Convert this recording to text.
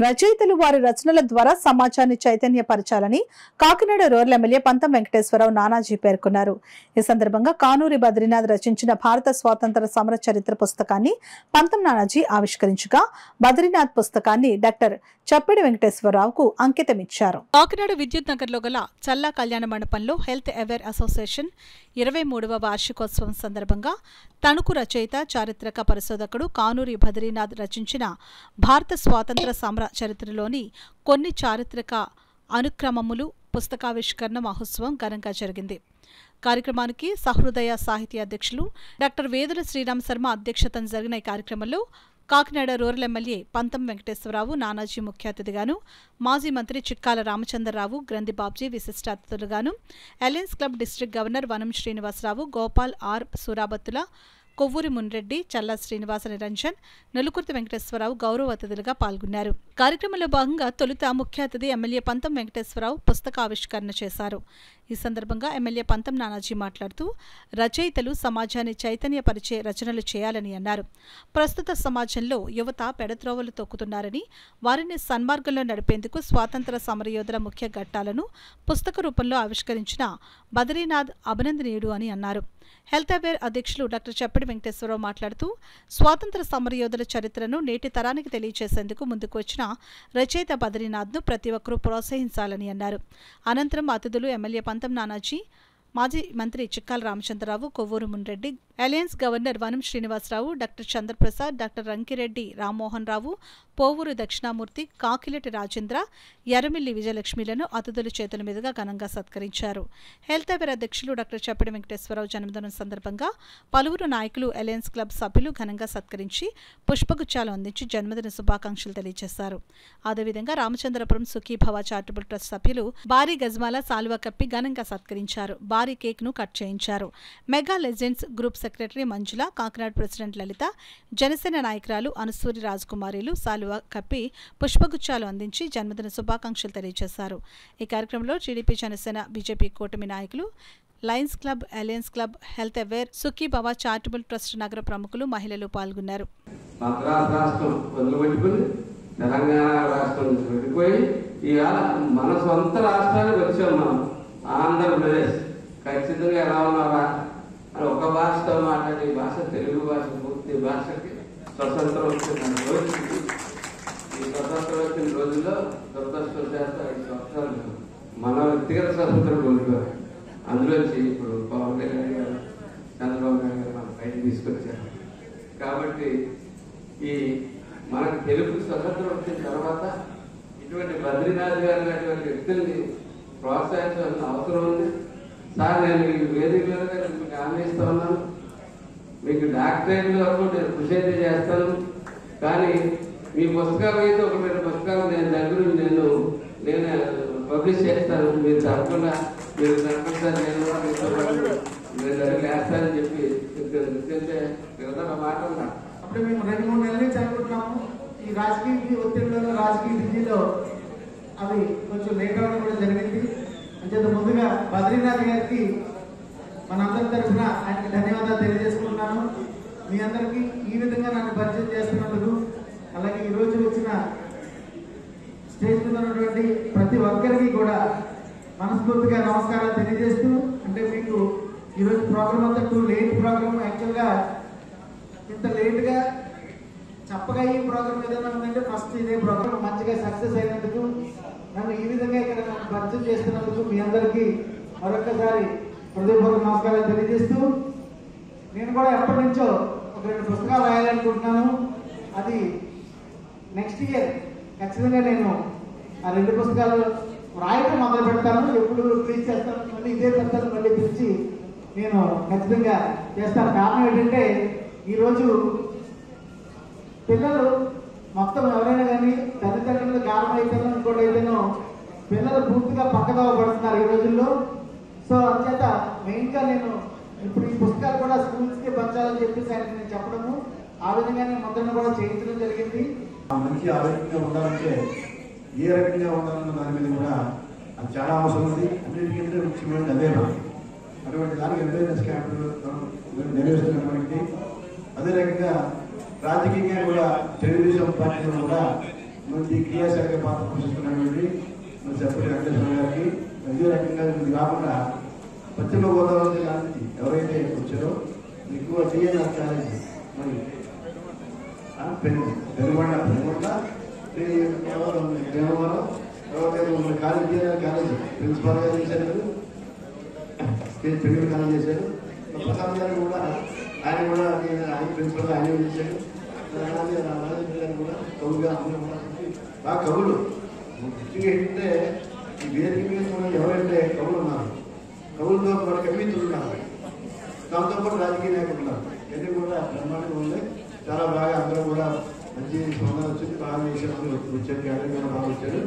రచయితలు వారి రచనల ద్వారా సమాజాన్ని చైతన్యపరచాలని కాకినాడ రూరల్ ఎమ్మెల్యే పంతం వెంకటేశ్వరరావు నానాజీ పేర్కొన్నారు. ఈ సందర్భంగా కానూరి బద్రీనాథ్ రచించిన భారత స్వాతంత్ర సమర చరిత్ర పుస్తకాన్ని పంతం నానాజీ ఆవిష్కరించగా బద్రీనాథ్ పుస్తకాన్ని డాక్టర్ చప్పిడి వెంకటేశ్వరరావుకు అంకితమిచ్చారు. కాకినాడ విద్యుత్ నగర్లో గల చల్లా కళ్యాణ మండపంలో హెల్త్ అవేర్ అసోసియేషన్ 23వ వార్షికోత్సవం సందర్భంగా తణుకు రచయిత చారిత్రక పరిశోధకుడు కానూరి బద్రీనాథ్ రచించిన భారత స్వాతంత్ర సమర చరిత్రలోని కొన్ని చారిత్రక అనుక్రమములు పుస్తకావిష్కరణ మహోత్సవం ఘనంగా జరిగింది. కార్యక్రమానికి సహృదయ సాహితీ అధ్యక్షులు డాక్టర్ వేదుల శ్రీరామ్ శర్మ అధ్యక్షతన జరిగిన ఈ కార్యక్రమంలో కాకినాడ రూరల్ ఎమ్మెల్యే పంతం వెంకటేశ్వరరావు నానాజీ ముఖ్య అతిథిగాను, మాజీ మంత్రి చిక్కాల రామచంద్రరావు, గ్రంథి బాబ్జీ విశిష్ట అతిథులుగాను, అలయన్స్ క్లబ్ డిస్ట్రిక్ట్ గవర్నర్ వనం శ్రీనివాసరావు, గోపాల్ ఆర్ సూరాబత్తుల, కొవ్వూరి మున్రెడ్డి, చల్లా శ్రీనివాస నిరంజన్, నలుకుర్తి వెంకటేశ్వరరావు గౌరవ అతిథులుగా పాల్గొన్నారు. కార్యక్రమంలో భాగంగా తొలుత ముఖ్య అతిథి ఎమ్మెల్యే పంతం వెంకటేశ్వరరావు పుస్తకావిష్కరణ చేశారు. ఈ సందర్భంగా ఎమ్మెల్యే పంతం నానాజీ మాట్లాడుతూ రచయితలు సమాజాన్ని చైతన్యపరిచే రచనలు చేయాలని అన్నారు. ప్రస్తుత సమాజంలో యువత పెడత్రోవలు తొక్కుతున్నారని, వారిని సన్మార్గంలో నడిపేందుకు స్వాతంత్ర సమరయోధుల ముఖ్య ఘట్టాలను పుస్తక రూపంలో ఆవిష్కరించిన బద్రీనాథ్ అభినందనీయుడు అని అన్నారు. హెల్త్ అవేర్ అధ్యక్షులు డాక్టర్ చప్పిడి వెంకటేశ్వరరావు మాట్లాడుతూ స్వాతంత్ర సమరయోధుల చరిత్రను నేటి తరానికి తెలియజేసేందుకు ముందుకు వచ్చిన రచయిత బద్రీనాథ్ను ప్రతి ఒక్కరూ ప్రోత్సహించాలని అన్నారు. అనంతరం అతిథులు ఎమ్మెల్యే పంతం నానాజీ, మాజీ మంత్రి చిక్కాల రామచంద్రరావు, కొవ్వూరు మున్రెడ్డి, అలయన్స్ గవర్నర్ వనం శ్రీనివాసరావు, డాక్టర్ చంద్రప్రసాద్, డాక్టర్ రంకిరెడ్డి రామ్మోహన్ రావు, పోవూరు దక్షిణామూర్తి, కాకిలెటి రాజేంద్ర, ఎర్రమిల్లి విజయలక్ష్మిలను అతిథుల చేతుల మీదుగా ఘనంగా సత్కరించారు. హెల్త్ అవేర్ అధ్యక్షులు డాక్టర్ చప్పిడి వెంకటేశ్వరరావు జన్మదినం సందర్భంగా పలువురు నాయకులు, అలయన్స్ క్లబ్ సభ్యులు ఘనంగా సత్కరించి పుష్పగుచ్చాలు అందించి జన్మదిన శుభాకాంక్షలు తెలియజేశారు. అదేవిధంగా రామచంద్రపురం సుఖీభవ చారిటబుల్ ట్రస్ట్ సభ్యులు భారీ గజమాల సాలువా కప్పి ఘనంగా సత్కరించారు. భారీ కేక్ ను కట్ చేయించారు. మెగా లెజెండ్స్ గ్రూప్ సెక్రటరీ మంజుల, కాకినాడ ప్రెసిడెంట్ లలిత, జనసేన నాయకురాలు అనసూరి రాజకుమారిలు సాలువా కప్పి పుష్పగుచ్చాలు అందించి జన్మదిన శుభాకాంక్షలు తెలియజేశారు. ఈ కార్యక్రమంలో టీడీపీ, జనసేన, బీజేపీ కూటమి నాయకులు, Lions club, alliance club, health aware, Sukhibhava charitable trust నగర ప్రముఖులు, మహిళలు పాల్గొన్నారు. తెలంగాణ రాష్ట్రం నుంచి వెళ్ళిపోయి ఇవాళ మన సొంత రాష్ట్రానికి వచ్చాం. మనం ఆంధ్రప్రదేశ్ ఖచ్చితంగా ఎలా ఉన్నారా అని ఒక భాషతో మాట్లాడే భాష తెలుగు భాష. పూర్తి భాషకి స్వతంత్రం వచ్చిన రోజు, ఈ స్వతంత్రం వచ్చిన రోజుల్లో దురదృష్టవశాత్తు 5 సంవత్సరాలు మన వ్యక్తిగత స్వతంత్రం కోల్పోయారు. అందులోంచి ఇప్పుడు పవన్ కళ్యాణ్ గారు, చంద్రబాబు నాయుడు గారు మన పైకి తీసుకొచ్చారు. కాబట్టి ఈ మనకు తెలుగు స్వతంత్రం వచ్చిన తర్వాత ఇటువంటి బద్రీనాథ్ గారు లాంటి వ్యక్తుల్ని ప్రోత్సహించాల్సిన అవసరం ఉంది. సార్, నేను మీకు వేదిక మీద మీకు ఆనందిస్తూ ఉన్నాను. మీకు డాక్టరేట్ వరకు నేను కృషి అయితే చేస్తాను. కానీ మీ పుస్తకాలు అయితే 1-2 పుస్తకాలు నేను దగ్గర నేను పబ్లిష్ చేస్తాను. మీరు తప్పకుండా నేను దగ్గర వేస్తానని చెప్పి మాట్లాడుతున్నాను. అప్పుడు మేము 2-3 నెలల నుంచి అనుకుంటున్నాము. ఈ రాజకీయ ఒత్తిడిలో, రాజకీయ స్థితిలో అవి కొంచెం లేట్ అవ్వడం కూడా జరిగింది. అంచేత ముందుగా బద్రీనాథ్ గారికి మనందరి తరఫున ఆయనకి ధన్యవాదాలు తెలియజేసుకుంటున్నాను. మీ అందరికీ ఈ విధంగా నన్ను పరిచయం చేస్తున్నందుకు, అలాగే ఈరోజు వచ్చిన స్టేజ్ మీద ఉన్నటువంటి ప్రతి ఒక్కరికి కూడా మనస్ఫూర్తిగా నమస్కారాలు తెలియజేస్తూ, అంటే మీకు ఈరోజు ప్రోగ్రామ్ అంతా టూ లేట్ ప్రోగ్రామ్. యాక్చువల్గా ఇంత లేట్గా చెప్పగా ఈ ప్రోగ్రామ్ ఏదైనా ఉందంటే ఫస్ట్ ఇదే ప్రోగ్రామ్ మంచిగా సక్సెస్ అయినందుకు, నన్ను ఈ విధంగా ఇక్కడ నన్ను పరిచయం చేస్తున్నందుకు మీ అందరికీ మరొకసారి హృదయపూర్వక నమస్కారాలు తెలియజేస్తూ, నేను కూడా ఎప్పటి నుంచో 1-2 పుస్తకాలు రాయాలనుకుంటున్నాను. అది నెక్స్ట్ ఇయర్ ఖచ్చితంగా నేను ఆ 2 పుస్తకాలు రాయటం మొదలు పెడతాను. ఎప్పుడు రిలీజ్ చేస్తాను, మళ్ళీ ఇదే పెడతాను, మళ్ళీ పిలిచి నేను ఖచ్చితంగా చేస్తాను. కారణం ఏంటంటే ఈరోజు పిల్లలు మొత్తం ఎవరైనా కానీ తల్లిదండ్రులు గారం అయితేనో ఇంకోటి అయితేనో పిల్లలు పూర్తిగా పక్కదోవ పడుతున్నారు ఈ రోజుల్లో. సో అంచేత మెయిన్గా నేను ఇప్పుడు ఈ పుస్తకాలు కూడా స్కూల్స్కి పంచాలని చెప్పేసి ఆయనకి నేను చెప్పడము, ఆ విధంగా నేను ముద్రను కూడా చేయించడం జరిగింది. మంచి ఆరోగ్యంగా ఉండాలంటే ఏ రకంగా ఉండాలన్న దాని మీద కూడా అది చాలా అవసరం ఉంది. అన్నింటికంటే ముఖ్యమైనది అదే. అటువంటి దానికి అవేర్నెస్ క్యాంపులు నిర్వహిస్తున్నటువంటి, అదే రకంగా రాజకీయంగా కూడా తెలుగుదేశం పార్టీలో కూడా మంచి క్రియాశీలక పాత్ర పోషిస్తున్నటువంటి మన చెప్పటి వెంకటేశ్వర గారికి ఇదే రకంగా ఇది కాకుండా పశ్చిమ గోదావరి జిల్లా నుంచి ఎవరైతే వచ్చారో ఎక్కువ టీఎన్ఆర్ కాలేజ్ మరి పెనుగొండ దేవవరం ఎవరైతే కాలేజ్ టీఎన్ఆర్ కాలేజ్ ప్రిన్సిపాల్గా చేశారు, పెళ్లి కాలేజ్ చేశారు. ప్రసాద్ గారు కూడా ఆయన కూడా ఆయన ప్రిన్సిపల్గా ఆయన చేశారు. రాజేంద్ర గారు కూడా కవులుగా అందరూ కూడా బాగా కవులు ముఖ్యంగా ఏంటంటే ఈ వేదిక మీద కూడా ఎవరైతే కవులు ఉన్నారు, కవులతో పాటు కవిత్తులు ఉన్నారు, దాంతోపాటు రాజకీయ నాయకులు ఉన్నారు. ఇవన్నీ కూడా బ్రహ్మాండంగా ఉంది. చాలా బాగా అందరూ కూడా మంచి స్పందన వచ్చింది. బాగా చేశారు, వచ్చారు, కూడా బాగా వచ్చారు.